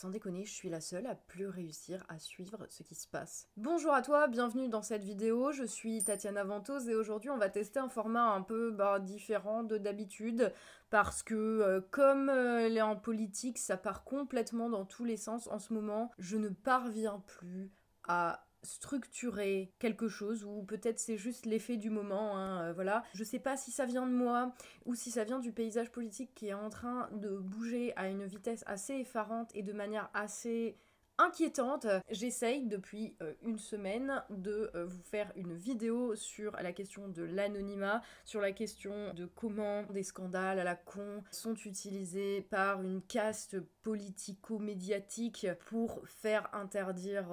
sans déconner, je suis la seule à plus réussir à suivre ce qui se passe. Bonjour à toi, bienvenue dans cette vidéo, je suis Tatiana Ventose et aujourd'hui on va tester un format un peu différent de d'habitude parce que comme en politique ça part complètement dans tous les sens en ce moment, je ne parviens plus à structurer quelque chose ou peut-être c'est juste l'effet du moment, hein, voilà. Je sais pas si ça vient de moi ou si ça vient du paysage politique qui est en train de bouger à une vitesse assez effarante et de manière assez inquiétante. J'essaye depuis une semaine de vous faire une vidéo sur la question de l'anonymat, sur la question de comment des scandales à la con sont utilisés par une caste politico-médiatique pour faire interdire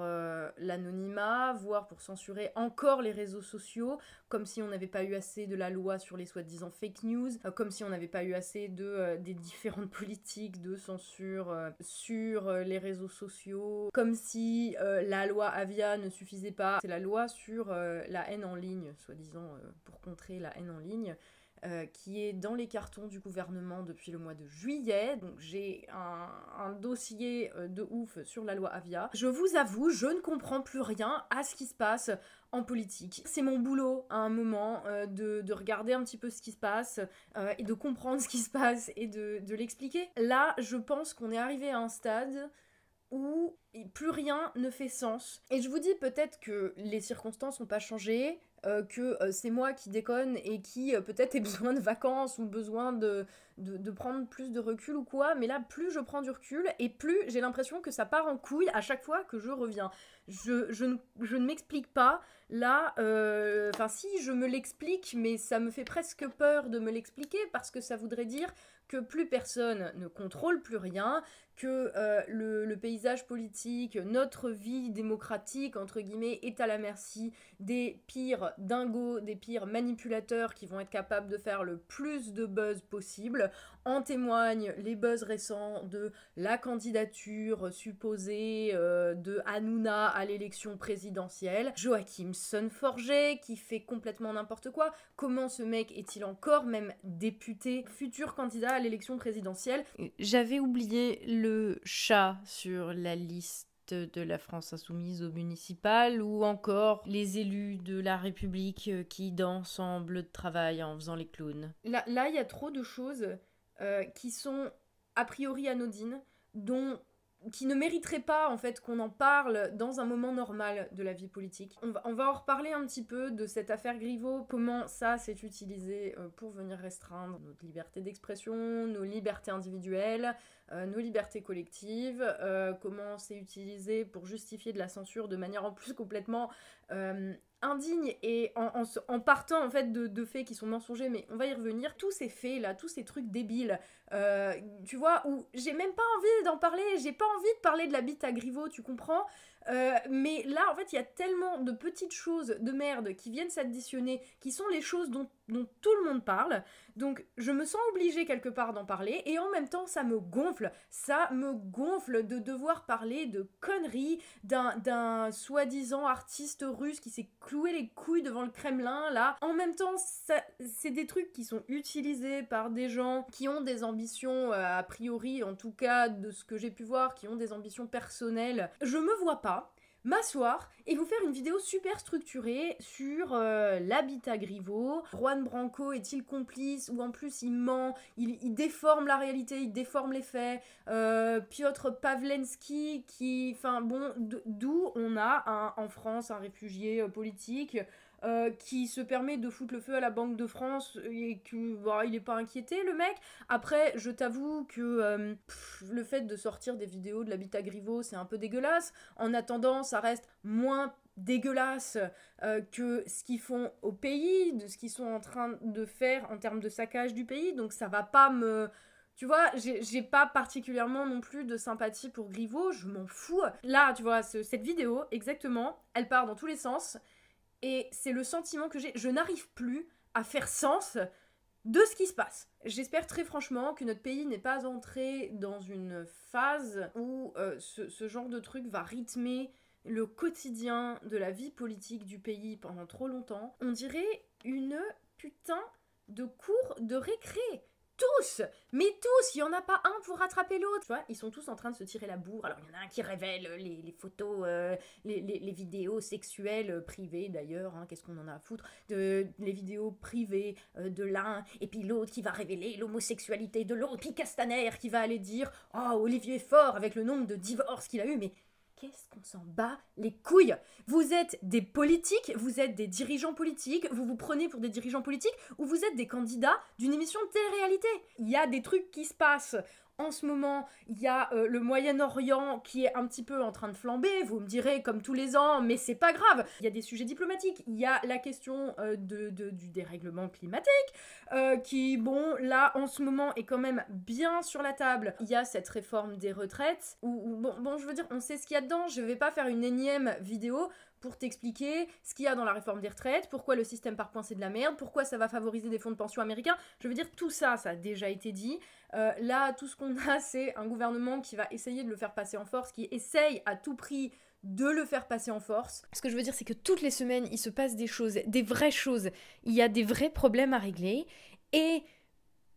l'anonymat, voire pour censurer encore les réseaux sociaux, comme si on n'avait pas eu assez de la loi sur les soi-disant fake news, comme si on n'avait pas eu assez des différentes politiques de censure sur les réseaux sociaux, comme si la loi Avia ne suffisait pas. C'est la loi sur la haine en ligne, soi-disant pour contrer la haine en ligne, qui est dans les cartons du gouvernement depuis le mois de juillet. Donc j'ai un dossier de ouf sur la loi Avia. Je vous avoue, je ne comprends plus rien à ce qui se passe en politique. C'est mon boulot à un moment de regarder un petit peu ce qui se passe et de comprendre ce qui se passe et de l'expliquer. Là, je pense qu'on est arrivé à un stade où plus rien ne fait sens. Et je vous dis peut-être que les circonstances n'ont pas changé, que c'est moi qui déconne et qui peut-être ait besoin de vacances ou besoin de prendre plus de recul ou quoi, mais là plus je prends du recul et plus j'ai l'impression que ça part en couille à chaque fois que je reviens. Je ne m'explique pas, là, enfin si je me l'explique, mais ça me fait presque peur de me l'expliquer parce que ça voudrait dire que plus personne ne contrôle plus rien, que le paysage politique, notre vie démocratique, entre guillemets, est à la merci des pires dingos, des pires manipulateurs qui vont être capables de faire le plus de buzz possible. En témoignent les buzz récents de la candidature supposée de Hanouna à l'élection présidentielle, Joachim Son-Forget qui fait complètement n'importe quoi. Comment ce mec est-il encore même député, futur candidat à l'élection présidentielle? J'avais oublié le chat sur la liste de la France insoumise au municipal, ou encore les élus de la République qui dansent en bleu de travail en faisant les clowns. Là, il y a trop de choses qui sont a priori anodines, qui ne mériteraient pas en fait qu'on en parle dans un moment normal de la vie politique. On va en reparler un petit peu de cette affaire Griveaux, comment ça s'est utilisé pour venir restreindre notre liberté d'expression, nos libertés individuelles, nos libertés collectives, comment c'est utilisé pour justifier de la censure de manière en plus complètement indigne et en partant en fait de faits qui sont mensongers, mais on va y revenir. Tous ces faits là, tous ces trucs débiles, tu vois, où j'ai même pas envie d'en parler, j'ai pas envie de parler de la bite à Griveaux, tu comprends, mais là en fait il y a tellement de petites choses de merde qui viennent s'additionner, qui sont les choses dont tout le monde parle, donc je me sens obligée quelque part d'en parler, et en même temps ça me gonfle de devoir parler de conneries d'un soi-disant artiste russe qui s'est cloué les couilles devant le Kremlin, là. En même temps, c'est des trucs qui sont utilisés par des gens qui ont des ambitions, a priori, en tout cas, de ce que j'ai pu voir, qui ont des ambitions personnelles. Je me vois pas m'asseoir et vous faire une vidéo super structurée sur l'habitat Griveaux. Juan Branco est-il complice ou en plus il ment, il déforme la réalité, il déforme les faits. Piotr Pawlenski qui, enfin bon, d'où on a en France un réfugié politique qui se permet de foutre le feu à la Banque de France et que il est pas inquiété le mec. Après je t'avoue que le fait de sortir des vidéos de l'habitat Griveaux c'est un peu dégueulasse. En attendant ça reste moins dégueulasse que ce qu'ils font au pays, de ce qu'ils sont en train de faire en termes de saccage du pays, donc ça va pas me... Tu vois, j'ai pas particulièrement non plus de sympathie pour Griveaux, je m'en fous. Là, tu vois, cette vidéo, exactement, elle part dans tous les sens, et c'est le sentiment que j'ai. Je n'arrive plus à faire sens de ce qui se passe. J'espère très franchement que notre pays n'est pas entré dans une phase où ce genre de truc va rythmer le quotidien de la vie politique du pays pendant trop longtemps. On dirait une putain de cours de récré. tous, mais tous, il y en a pas un pour rattraper l'autre, tu vois, ils sont tous en train de se tirer la bourre. Alors il y en a un qui révèle les photos, les vidéos sexuelles privées d'ailleurs, hein, qu'est-ce qu'on en a à foutre, les vidéos privées de l'un, et puis l'autre qui va révéler l'homosexualité de l'autre, puis Castaner qui va aller dire « Oh, Olivier Faure avec le nombre de divorces qu'il a eu », mais qu'est-ce qu'on s'en bat les couilles? Vous êtes des politiques, vous êtes des dirigeants politiques, vous vous prenez pour des dirigeants politiques, ou vous êtes des candidats d'une émission de télé-réalité. Il y a des trucs qui se passent. En ce moment, il y a le Moyen-Orient qui est un petit peu en train de flamber, vous me direz comme tous les ans, mais c'est pas grave. Il y a des sujets diplomatiques, il y a la question du dérèglement climatique, qui, bon, là, en ce moment, est quand même bien sur la table. Il y a cette réforme des retraites, bon, je veux dire, on sait ce qu'il y a dedans, je vais pas faire une énième vidéo pour t'expliquer ce qu'il y a dans la réforme des retraites, pourquoi le système par points c'est de la merde, pourquoi ça va favoriser des fonds de pension américains. Je veux dire, tout ça, ça a déjà été dit. Là, tout ce qu'on a, c'est un gouvernement qui va essayer de le faire passer en force, qui essaye à tout prix de le faire passer en force. Ce que je veux dire, c'est que toutes les semaines, il se passe des choses, des vraies choses. Il y a des vrais problèmes à régler. Et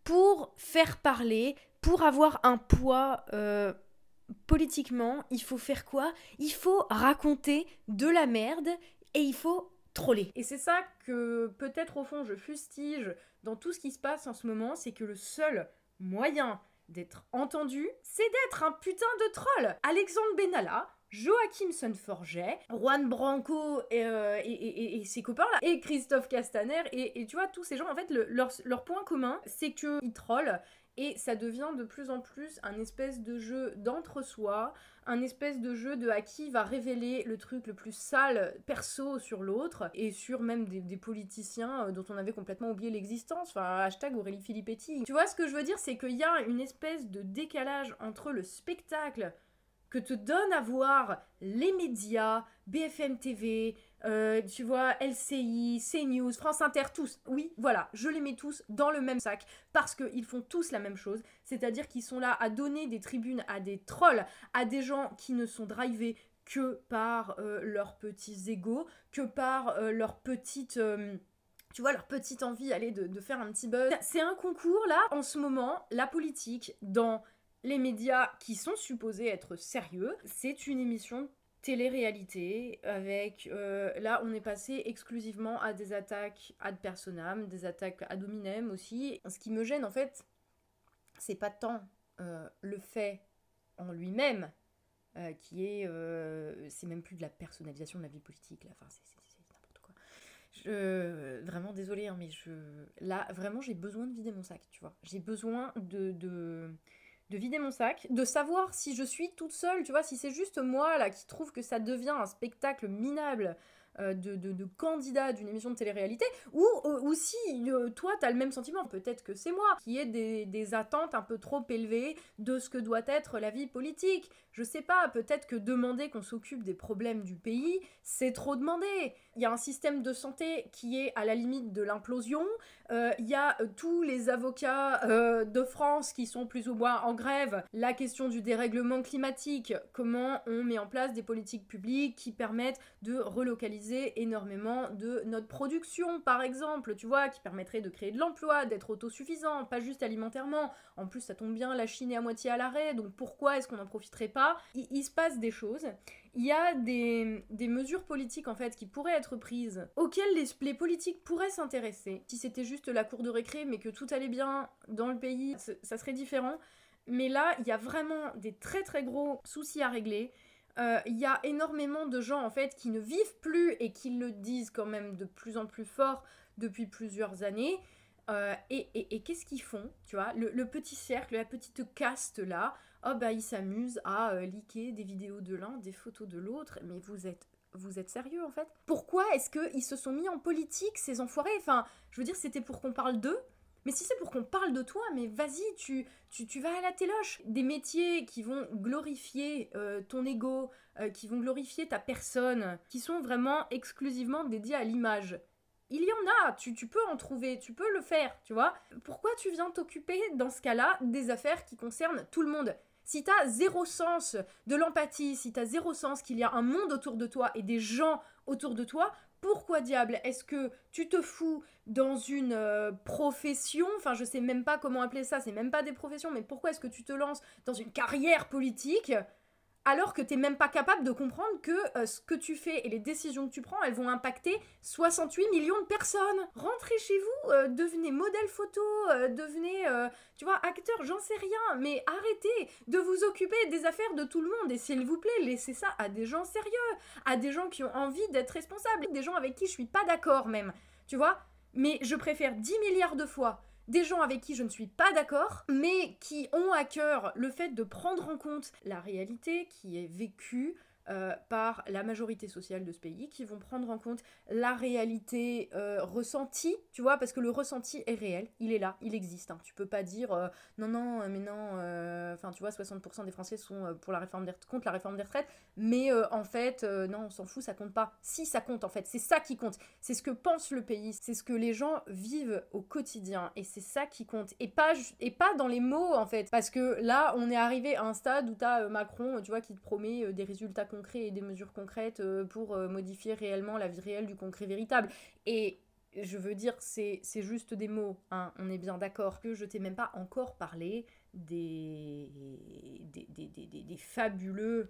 pour faire parler, pour avoir un poids politiquement, il faut faire quoi? Il faut raconter de la merde et il faut troller. Et c'est ça que peut-être au fond je fustige dans tout ce qui se passe en ce moment, c'est que le seul moyen d'être entendu, c'est d'être un putain de troll. Alexandre Benalla, Joachim Son-Forget, Juan Branco et ses copains là, et Christophe Castaner, et tu vois, tous ces gens, en fait, leur point commun, c'est qu'ils trollent, et ça devient de plus en plus un espèce de jeu d'entre-soi, un espèce de jeu de à qui va révéler le truc le plus sale perso sur l'autre, et sur même des politiciens dont on avait complètement oublié l'existence, enfin hashtag Aurélie Filippetti. Tu vois, ce que je veux dire, c'est qu'il y a une espèce de décalage entre le spectacle que te donnent à voir les médias, BFM TV, tu vois, LCI, CNews, France Inter, tous. Oui, voilà, je les mets tous dans le même sac parce qu'ils font tous la même chose, c'est-à-dire qu'ils sont là à donner des tribunes à des trolls, à des gens qui ne sont drivés que par leurs petits égos, que par leur petite... tu vois, leur petite envie, allez, de faire un petit buzz. C'est un concours, là, en ce moment, la politique, dans les médias qui sont supposés être sérieux, c'est une émission télé-réalité avec... là, on est passé exclusivement à des attaques ad personam, des attaques ad hominem aussi. Ce qui me gêne, en fait, c'est pas tant le fait en lui-même, qui est... c'est même plus de la personnalisation de la vie politique, là. Enfin, c'est n'importe quoi. Vraiment désolée, hein, mais là, vraiment, j'ai besoin de vider mon sac, tu vois. J'ai besoin de vider mon sac, de savoir si je suis toute seule, tu vois, si c'est juste moi, là, qui trouve que ça devient un spectacle minable de candidat d'une émission de télé-réalité, ou si toi, t'as le même sentiment, peut-être que c'est moi, qui ai des attentes un peu trop élevées de ce que doit être la vie politique. Je sais pas, peut-être que demander qu'on s'occupe des problèmes du pays, c'est trop demander. Il y a un système de santé qui est à la limite de l'implosion, il y a tous les avocats de France qui sont plus ou moins en grève, la question du dérèglement climatique, comment on met en place des politiques publiques qui permettent de relocaliser énormément de notre production, par exemple, tu vois, qui permettrait de créer de l'emploi, d'être autosuffisant, pas juste alimentairement. En plus, ça tombe bien, la Chine est à moitié à l'arrêt, donc pourquoi est-ce qu'on n'en profiterait pas? Il se passe des choses. Il y a des mesures politiques, en fait, qui pourraient être prises, auxquelles les politiques pourraient s'intéresser. Si c'était juste la cour de récré, mais que tout allait bien dans le pays, ça serait différent. Mais là, il y a vraiment des très très gros soucis à régler. Il y a énormément de gens, en fait, qui ne vivent plus et qui le disent quand même de plus en plus fort depuis plusieurs années. Et qu'est-ce qu'ils font, tu vois, le petit cercle, la petite caste là, oh bah ils s'amusent à liker des vidéos de l'un, des photos de l'autre, mais vous êtes sérieux en fait? Pourquoi est-ce qu'ils se sont mis en politique, ces enfoirés? Enfin, je veux dire, c'était pour qu'on parle d'eux, mais si c'est pour qu'on parle de toi, mais vas-y, tu vas à la téloche. Des métiers qui vont glorifier ton ego, qui vont glorifier ta personne, qui sont vraiment exclusivement dédiés à l'image. Il y en a, tu peux en trouver, tu peux le faire, tu vois. Pourquoi tu viens t'occuper, dans ce cas-là, des affaires qui concernent tout le monde? Si t'as zéro sens de l'empathie, si t'as zéro sens qu'il y a un monde autour de toi et des gens autour de toi, pourquoi diable est-ce que tu te fous dans une profession, enfin je sais même pas comment appeler ça, c'est même pas des professions, mais pourquoi est-ce que tu te lances dans une carrière politique alors que t'es même pas capable de comprendre que ce que tu fais et les décisions que tu prends, elles vont impacter 68 millions de personnes. Rentrez chez vous, devenez modèle photo, devenez, tu vois, acteur, j'en sais rien, mais arrêtez de vous occuper des affaires de tout le monde, et s'il vous plaît, laissez ça à des gens sérieux, à des gens qui ont envie d'être responsables, des gens avec qui je suis pas d'accord même, tu vois. Mais je préfère 10 milliards de fois des gens avec qui je ne suis pas d'accord, mais qui ont à cœur le fait de prendre en compte la réalité qui est vécue par la majorité sociale de ce pays, qui vont prendre en compte la réalité ressentie, tu vois, parce que le ressenti est réel, il est là, il existe. Hein. Tu peux pas dire non, non, mais non, enfin, tu vois, 60% des Français sont pour contre la réforme des retraites, mais en fait, non, on s'en fout, ça compte pas. Si, ça compte en fait, c'est ça qui compte, c'est ce que pense le pays, c'est ce que les gens vivent au quotidien, et c'est ça qui compte, et pas dans les mots en fait, parce que là, on est arrivé à un stade où t'as Macron, tu vois, qui te promet des résultats concrets et des mesures concrètes pour modifier réellement la vie réelle du concret véritable. Et je veux dire, c'est juste des mots, hein, on est bien d'accord. Que je t'ai même pas encore parlé des fabuleux...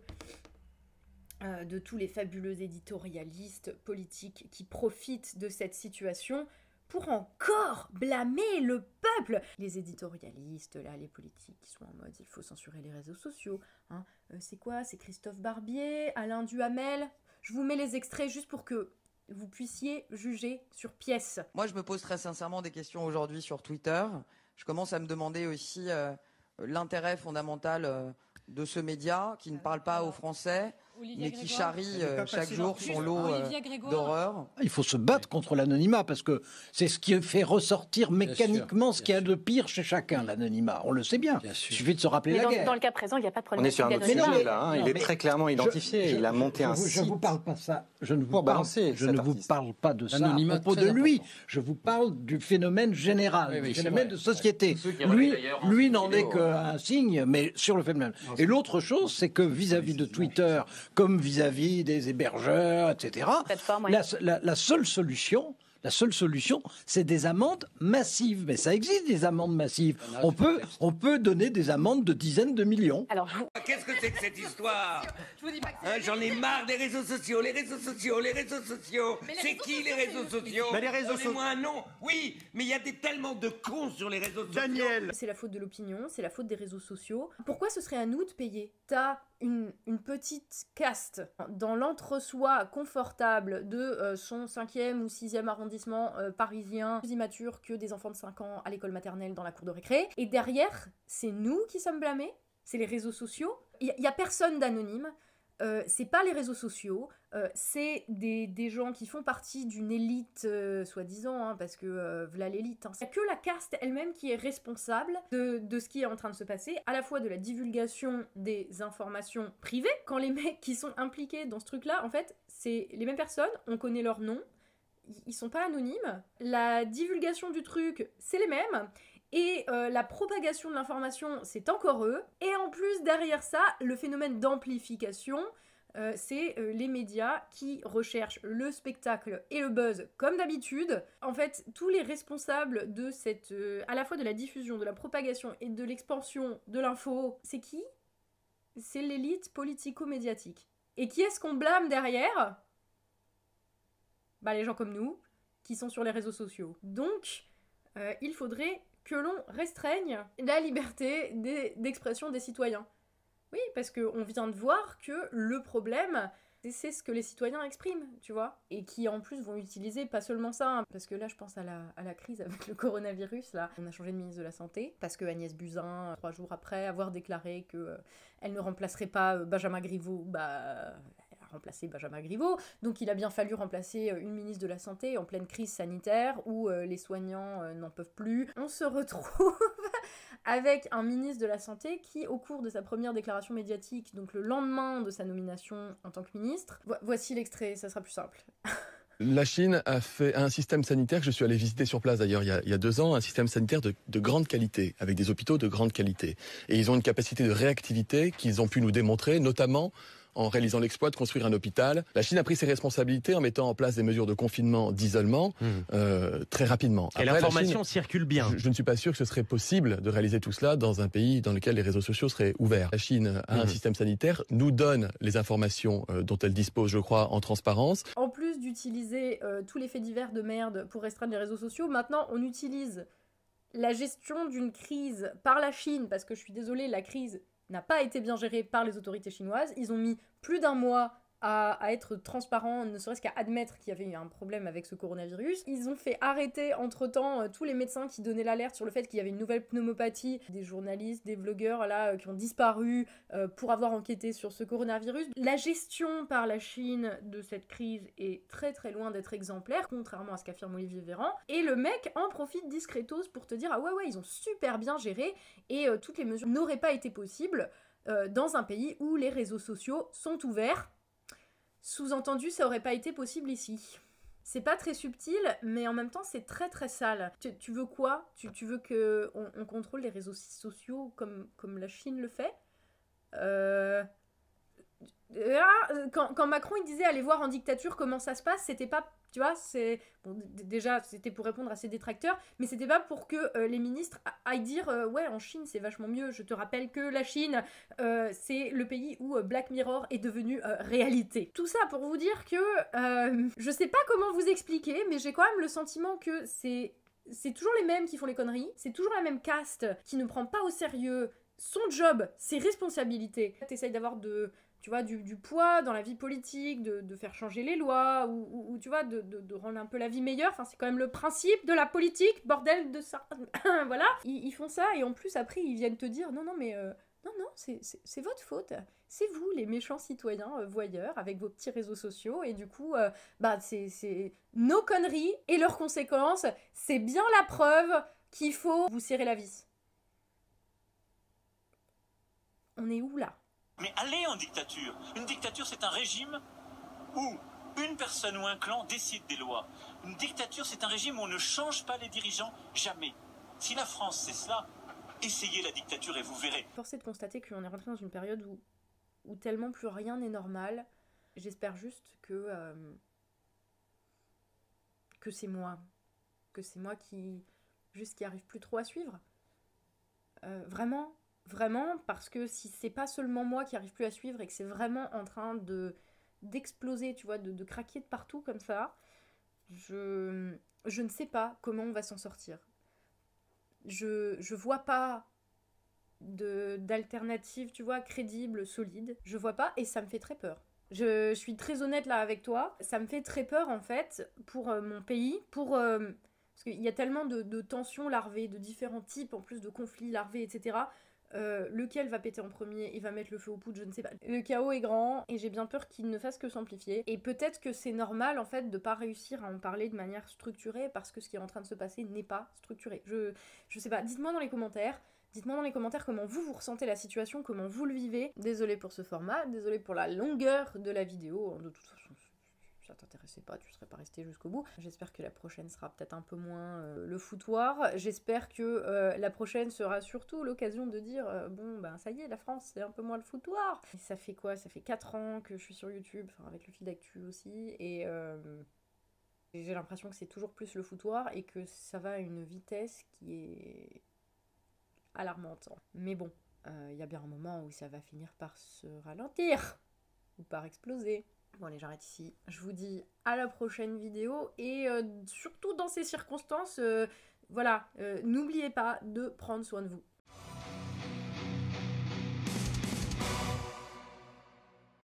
de tous les fabuleux éditorialistes politiques qui profitent de cette situation pour encore blâmer le peuple. Les éditorialistes, là, les politiques qui sont en mode il faut censurer les réseaux sociaux. Hein. C'est quoi? C'est Christophe Barbier, Alain Duhamel. Je vous mets les extraits juste pour que vous puissiez juger sur pièce. Moi, je me pose très sincèrement des questions aujourd'hui sur Twitter. Je commence à me demander aussi l'intérêt fondamental de ce média qui ne parle pas aux Français, mais qui charrie chaque jour son lot d'horreur. Il faut se battre contre l'anonymat, parce que c'est ce qui fait ressortir mécaniquement ce qu'il y a de pire chez chacun, l'anonymat. On le sait bien. Il suffit de se rappeler la guerre. Dans le cas présent, il n'y a pas de problème. On est sur un autre sujet là, hein. Il est très clairement identifié. Il a monté un site. Je ne vous parle pas ça. Je ne vous parle pas de ça à propos de lui. Je vous parle du phénomène général, du phénomène de société. Lui n'en est qu'un signe, mais sur le phénomène. Et l'autre chose, c'est que vis-à-vis de Twitter, comme vis-à-vis des hébergeurs, etc., la seule solution, c'est des amendes massives. Mais ça existe, des amendes massives. On peut donner des amendes de dizaines de millions. Alors, qu'est-ce que c'est que cette histoire? J'en ai marre des réseaux sociaux, les réseaux sociaux, les réseaux sociaux. C'est qui les réseaux sociaux? Mais les réseaux sociaux. Donnez-moi un nom. Oui, mais il y a tellement de cons sur les réseaux sociaux. Daniel. C'est la faute de l'opinion, c'est la faute des réseaux sociaux. Pourquoi ce serait à nous de payer? T'as une petite caste dans l'entre-soi confortable de son 5e ou 6e arrondissement parisien, plus immature que des enfants de 5 ans à l'école maternelle dans la cour de récré. Et derrière, c'est nous qui sommes blâmés, c'est les réseaux sociaux. Il y a personne d'anonyme. C'est pas les réseaux sociaux, c'est des gens qui font partie d'une élite, soi-disant, hein, parce que voilà l'élite. Hein. C'est que la caste elle-même qui est responsable de ce qui est en train de se passer, à la fois de la divulgation des informations privées, quand les mecs qui sont impliqués dans ce truc-là, en fait, c'est les mêmes personnes, on connaît leur nom, ils sont pas anonymes, la divulgation du truc, c'est les mêmes, et la propagation de l'information, c'est encore eux. Et en plus, derrière ça, le phénomène d'amplification, c'est les médias qui recherchent le spectacle et le buzz comme d'habitude. En fait, tous les responsables de cette... à la fois de la diffusion, de la propagation et de l'expansion de l'info, c'est qui? C'est l'élite politico-médiatique. Et qui est-ce qu'on blâme derrière? Bah les gens comme nous, qui sont sur les réseaux sociaux. Donc, il faudrait que l'on restreigne la liberté d'expression des citoyens. Oui, parce qu'on vient de voir que le problème, c'est ce que les citoyens expriment, tu vois, et qui en plus vont utiliser pas seulement ça, hein, parce que là je pense à la crise avec le coronavirus, là, on a changé de ministre de la Santé, parce que Agnès Buzyn, 3 jours après avoir déclaré que elle ne remplacerait pas Benjamin Griveaux, remplacer Benjamin Griveaux, donc il a bien fallu remplacer une ministre de la Santé en pleine crise sanitaire où les soignants n'en peuvent plus. On se retrouve avec un ministre de la Santé qui, au cours de sa première déclaration médiatique, donc le lendemain de sa nomination en tant que ministre, voici l'extrait, ça sera plus simple. La Chine a fait un système sanitaire que je suis allé visiter sur place d'ailleurs il y a 2 ans, un système sanitaire de grande qualité, avec des hôpitaux de grande qualité. Et ils ont une capacité de réactivité qu'ils ont pu nous démontrer, notamment en réalisant l'exploit de construire un hôpital. La Chine a pris ses responsabilités en mettant en place des mesures de confinement, d'isolement, très rapidement. Et l'information circule bien. Je ne suis pas sûr que ce serait possible de réaliser tout cela dans un pays dans lequel les réseaux sociaux seraient ouverts. La Chine a un système sanitaire, nous donne les informations dont elle dispose, je crois, en transparence. En plus d'utiliser tous les faits divers de merde pour restreindre les réseaux sociaux, maintenant on utilise la gestion d'une crise par la Chine, parce que je suis désolée, la crise n'a pas été bien géré par les autorités chinoises. Ils ont mis plus d'1 mois à être transparents, ne serait-ce qu'à admettre qu'il y avait eu un problème avec ce coronavirus. Ils ont fait arrêter entre-temps tous les médecins qui donnaient l'alerte sur le fait qu'il y avait une nouvelle pneumopathie, des journalistes, des vlogueurs là qui ont disparu pour avoir enquêté sur ce coronavirus. La gestion par la Chine de cette crise est très très loin d'être exemplaire, contrairement à ce qu'affirme Olivier Véran. Et le mec en profite discretos pour te dire ah ouais ils ont super bien géré et toutes les mesures n'auraient pas été possibles dans un pays où les réseaux sociaux sont ouverts. Sous-entendu, ça aurait pas été possible ici. C'est pas très subtil, mais en même temps, c'est très très sale. Tu veux quoi ? Tu veux qu'on contrôle les réseaux sociaux comme la Chine le fait ? Quand Macron il disait aller voir en dictature comment ça se passe, c'était pas, tu vois, c'est bon, déjà c'était pour répondre à ses détracteurs, mais c'était pas pour que les ministres aillent dire ouais en Chine c'est vachement mieux. Je te rappelle que la Chine c'est le pays où Black Mirror est devenu réalité. Tout ça pour vous dire que je sais pas comment vous expliquer, mais j'ai quand même le sentiment que c'est toujours les mêmes qui font les conneries, c'est toujours la même caste qui ne prend pas au sérieux son job, ses responsabilités. T'essayes d'avoir tu vois, du poids dans la vie politique, de faire changer les lois, ou tu vois, de rendre un peu la vie meilleure. Enfin, c'est quand même le principe de la politique, bordel de ça. Voilà. Ils font ça, et en plus, après, ils viennent te dire, non, mais... non, c'est votre faute. C'est vous, les méchants citoyens voyeurs, avec vos petits réseaux sociaux, et du coup, c'est nos conneries, et leurs conséquences, c'est bien la preuve qu'il faut vous serrer la vis. On est où, là ? Mais allez en dictature. Une dictature, c'est un régime où une personne ou un clan décide des lois. Une dictature, c'est un régime où on ne change pas les dirigeants, jamais. Si la France, c'est cela, essayez la dictature et vous verrez. Force est de constater qu'on est rentré dans une période où tellement plus rien n'est normal. J'espère juste que c'est moi. Que c'est moi qui arrive plus trop à suivre. Vraiment, parce que si c'est pas seulement moi qui arrive plus à suivre et que c'est vraiment en train d'exploser, tu vois, de craquer de partout comme ça, je ne sais pas comment on va s'en sortir. Je vois pas d'alternative, tu vois, crédible, solide. Je vois pas et ça me fait très peur. Je suis très honnête là avec toi. Ça me fait très peur en fait pour mon pays, parce qu'il y a tellement de tensions larvées, de différents types en plus de conflits larvés, etc. Lequel va péter en premier, il va mettre le feu aux poudres, je ne sais pas. Le chaos est grand et j'ai bien peur qu'il ne fasse que s'amplifier. Et peut-être que c'est normal en fait de pas réussir à en parler de manière structurée parce que ce qui est en train de se passer n'est pas structuré. Je sais pas, dites-moi dans les commentaires. Dites-moi dans les commentaires comment vous ressentez la situation, comment vous le vivez. Désolée pour ce format, désolée pour la longueur de la vidéo. De toute façon, si ça t'intéressait pas, tu serais pas resté jusqu'au bout. J'espère que la prochaine sera peut-être un peu moins le foutoir. J'espère que la prochaine sera surtout l'occasion de dire bon ben ça y est, la France c'est un peu moins le foutoir. Et ça fait quoi ? Ça fait 4 ans que je suis sur YouTube, enfin avec le fil d'actu aussi, et j'ai l'impression que c'est toujours plus le foutoir et que ça va à une vitesse qui est alarmante. Mais bon, il y a bien un moment où ça va finir par se ralentir ou par exploser. Bon allez, j'arrête ici. Je vous dis à la prochaine vidéo et surtout dans ces circonstances, voilà, n'oubliez pas de prendre soin de vous.